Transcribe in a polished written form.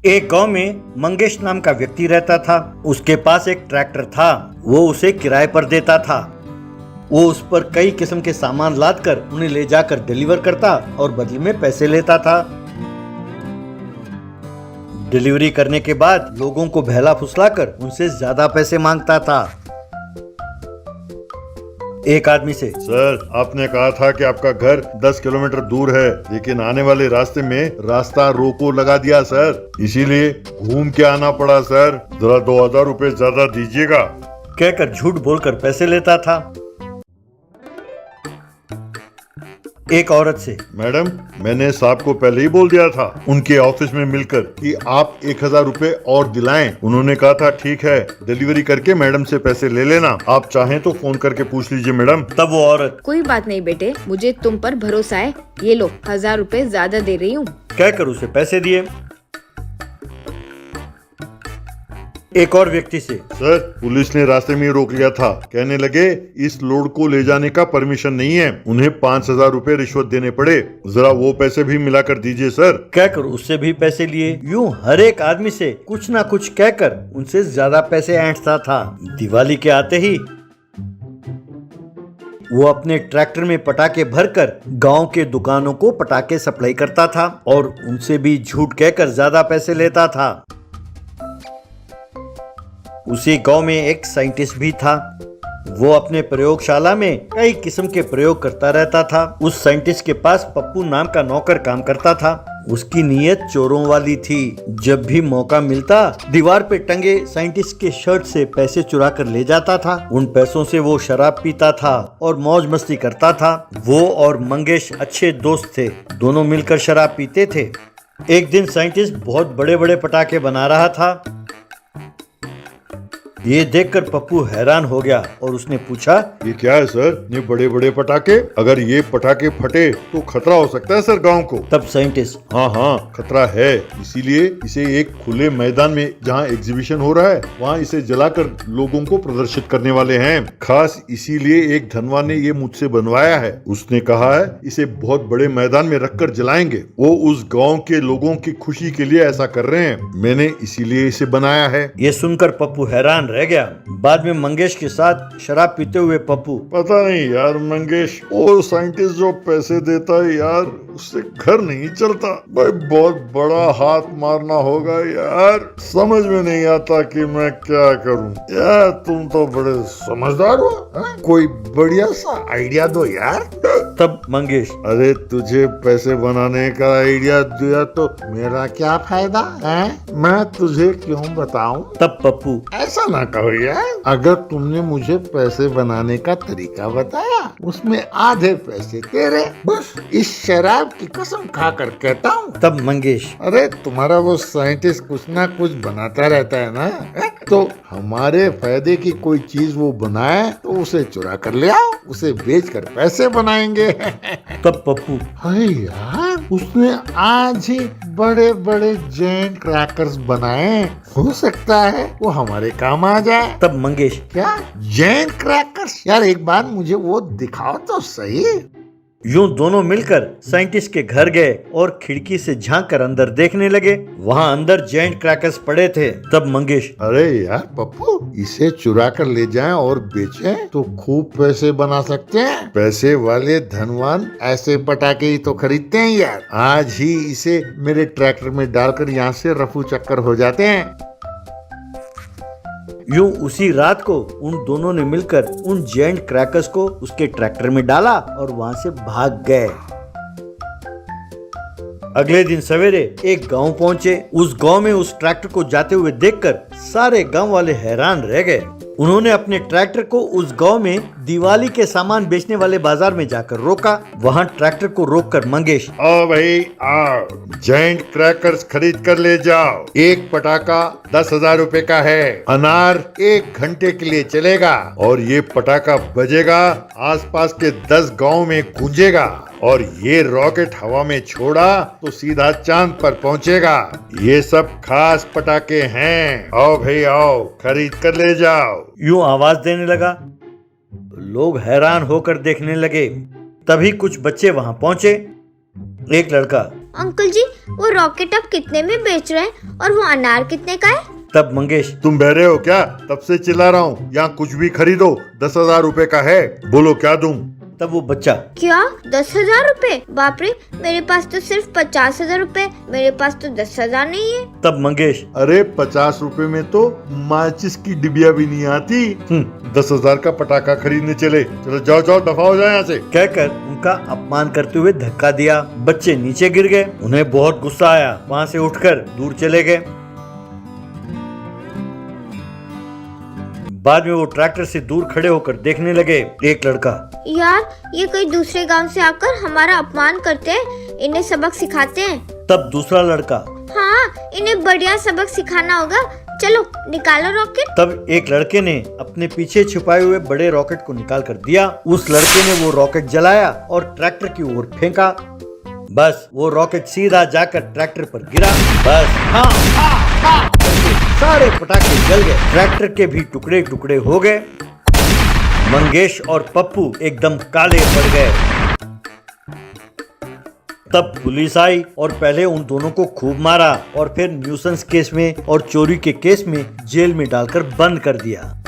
एक गांव में मंगेश नाम का व्यक्ति रहता था। उसके पास एक ट्रैक्टर था। वो उसे किराए पर देता था। वो उस पर कई किस्म के सामान लादकर उन्हें ले जाकर डिलीवर करता और बदले में पैसे लेता था। डिलीवरी करने के बाद लोगों को बहला फुसलाकर उनसे ज्यादा पैसे मांगता था। एक आदमी से, सर, आपने कहा था कि आपका घर 10 किलोमीटर दूर है, लेकिन आने वाले रास्ते में रास्ता रोको लगा दिया सर, इसीलिए घूम के आना पड़ा सर। जरा 2000 रुपए ज्यादा दीजिएगा, कहकर झूठ बोलकर पैसे लेता था। एक औरत से, मैडम, मैंने साहब को पहले ही बोल दिया था उनके ऑफिस में मिलकर कि आप 1000 रुपए और दिलाएं। उन्होंने कहा था ठीक है, डिलीवरी करके मैडम से पैसे ले लेना। आप चाहें तो फोन करके पूछ लीजिए मैडम। तब वो औरत, कोई बात नहीं बेटे, मुझे तुम पर भरोसा है, ये लो 1000 रुपए ज्यादा दे रही हूँ, कहकर उसे पैसे दिए। एक और व्यक्ति से, सर, पुलिस ने रास्ते में रोक लिया था, कहने लगे इस लोड को ले जाने का परमिशन नहीं है, उन्हें 5000 रुपए रिश्वत देने पड़े, जरा वो पैसे भी मिला कर दीजिए सर, कहकर उससे भी पैसे लिए। यूं हर एक आदमी से कुछ ना कुछ कहकर उनसे ज्यादा पैसे ऐंठता था। दिवाली के आते ही वो अपने ट्रैक्टर में पटाखे भरकर गांव के दुकानों को पटाखे सप्लाई करता था और उनसे भी झूठ कहकर ज्यादा पैसे लेता था। उसी गांव में एक साइंटिस्ट भी था। वो अपने प्रयोगशाला में कई किस्म के प्रयोग करता रहता था। उस साइंटिस्ट के पास पप्पू नाम का नौकर काम करता था। उसकी नीयत चोरों वाली थी। जब भी मौका मिलता दीवार पे टंगे साइंटिस्ट के शर्ट से पैसे चुरा कर ले जाता था। उन पैसों से वो शराब पीता था और मौज मस्ती करता था। वो और मंगेश अच्छे दोस्त थे, दोनों मिलकर शराब पीते थे। एक दिन साइंटिस्ट बहुत बड़े बड़े पटाखे बना रहा था। ये देखकर पप्पू हैरान हो गया और उसने पूछा, ये क्या है सर, ये बड़े बड़े पटाखे? अगर ये पटाखे फटे तो खतरा हो सकता है सर गांव को। तब साइंटिस्ट, हाँ, खतरा है, इसीलिए इसे एक खुले मैदान में जहाँ एग्जीबिशन हो रहा है वहाँ इसे जलाकर लोगों को प्रदर्शित करने वाले हैं। खास इसीलिए एक धनवान ने ये मुझसे बनवाया है। उसने कहा है इसे बहुत बड़े मैदान में रखकर जलाएंगे। वो उस गाँव के लोगों की खुशी के लिए ऐसा कर रहे हैं। मैंने इसीलिए इसे बनाया है। ये सुनकर पप्पू हैरान रह गया। बाद में मंगेश के साथ शराब पीते हुए पप्पू, पता नहीं यार मंगेश, वो साइंटिस्ट जो पैसे देता है यार, उससे घर नहीं चलता भाई। बहुत बड़ा हाथ मारना होगा यार, समझ में नहीं आता कि मैं क्या करूं। यार तुम तो बड़े समझदार हो, कोई बढ़िया सा आइडिया दो यार। तब मंगेश, अरे तुझे पैसे बनाने का आइडिया दिया तो मेरा क्या फायदा है, मैं तुझे क्यों बताऊं। तब पप्पू, ऐसा ना कहो यार, अगर तुमने मुझे पैसे बनाने का तरीका बताया उसमें आधे पैसे तेरे, बस इस शराब की कसम खाकर कहता हूँ। तब मंगेश, अरे तुम्हारा वो साइंटिस्ट कुछ ना कुछ बनाता रहता है ना, तो हमारे फायदे की कोई चीज वो बनाए तो उसे चुरा कर ले आओ, उसे बेचकर पैसे बनाएंगे। तब पप्पू, अरे यार, उसने आज ही बड़े बड़े जेंट क्रैकर्स बनाए, हो सकता है वो हमारे काम आ जाए। तब मंगेश, क्या जेंट क्रैकर्स? यार एक बार मुझे वो दिखाओ तो सही। यूं दोनों मिलकर साइंटिस्ट के घर गए और खिड़की से झांककर अंदर देखने लगे। वहाँ अंदर जेंट क्रैकर्स पड़े थे। तब मंगेश, अरे यार पप्पू, इसे चुरा कर ले जाएं और बेचें तो खूब पैसे बना सकते हैं। पैसे वाले धनवान ऐसे पटाखे ही तो खरीदते हैं यार। आज ही इसे मेरे ट्रैक्टर में डालकर यहाँ से रफू चक्कर हो जाते हैं। यूं उसी रात को उन दोनों ने मिलकर उन जेंट क्रैकर्स को उसके ट्रैक्टर में डाला और वहां से भाग गए। अगले दिन सवेरे एक गांव पहुंचे। उस गांव में उस ट्रैक्टर को जाते हुए देखकर सारे गांव वाले हैरान रह गए। उन्होंने अपने ट्रैक्टर को उस गांव में दिवाली के सामान बेचने वाले बाजार में जाकर रोका। वहां ट्रैक्टर को रोककर मंगेश, आओ भाई आओ, जेंट क्रैकर्स खरीद कर ले जाओ। एक पटाखा 10,000 रुपए का है। अनार 1 घंटे के लिए चलेगा और ये पटाखा बजेगा, आसपास के 10 गांव में गूंजेगा और ये रॉकेट हवा में छोड़ा तो सीधा चांद पर पहुंचेगा। ये सब खास पटाखे हैं। आओ भाई आओ, खरीद कर ले जाओ। यूं आवाज देने लगा। लोग हैरान होकर देखने लगे। तभी कुछ बच्चे वहां पहुंचे। एक लड़का, अंकल जी वो रॉकेट अब कितने में बेच रहे हैं और वो अनार कितने का है? तब मंगेश, तुम बहरे हो क्या? तब से चिल्ला रहा हूँ, यहाँ कुछ भी खरीदो 10,000 रुपए का है, बोलो क्या दूं? तब वो बच्चा, क्या 10,000 रुपए? बाप रे, मेरे पास तो सिर्फ 50,000 रुपए, मेरे पास तो 10,000 नहीं है। तब मंगेश, अरे 50 रुपए में तो माचिस की डिबिया भी नहीं आती। 10,000 का पटाखा खरीदने चले, चलो जाओ जाओ दफा हो जाए यहाँ से। कहकर उनका अपमान करते हुए धक्का दिया। बच्चे नीचे गिर गए। उन्हें बहुत गुस्सा आया, वहाँ से उठकर दूर चले गए। बाद में वो ट्रैक्टर से दूर खड़े होकर देखने लगे। एक लड़का, यार ये कोई दूसरे गांव से आकर हमारा अपमान करते हैं, इन्हें सबक सिखाते हैं। तब दूसरा लड़का, हाँ इन्हें बढ़िया सबक सिखाना होगा, चलो निकालो रॉकेट। तब एक लड़के ने अपने पीछे छुपाए हुए बड़े रॉकेट को निकाल कर दिया। उस लड़के ने वो रॉकेट जलाया और ट्रैक्टर की ओर फेंका। बस वो रॉकेट सीधा जाकर ट्रैक्टर पर गिरा। बस सारे पटाखे जल गए, ट्रैक्टर के भी टुकड़े टुकड़े हो गए। मंगेश और पप्पू एकदम काले पड़ गए। तब पुलिस आई और पहले उन दोनों को खूब मारा और फिर न्यूसेंस केस में और चोरी के केस में जेल में डालकर बंद कर दिया।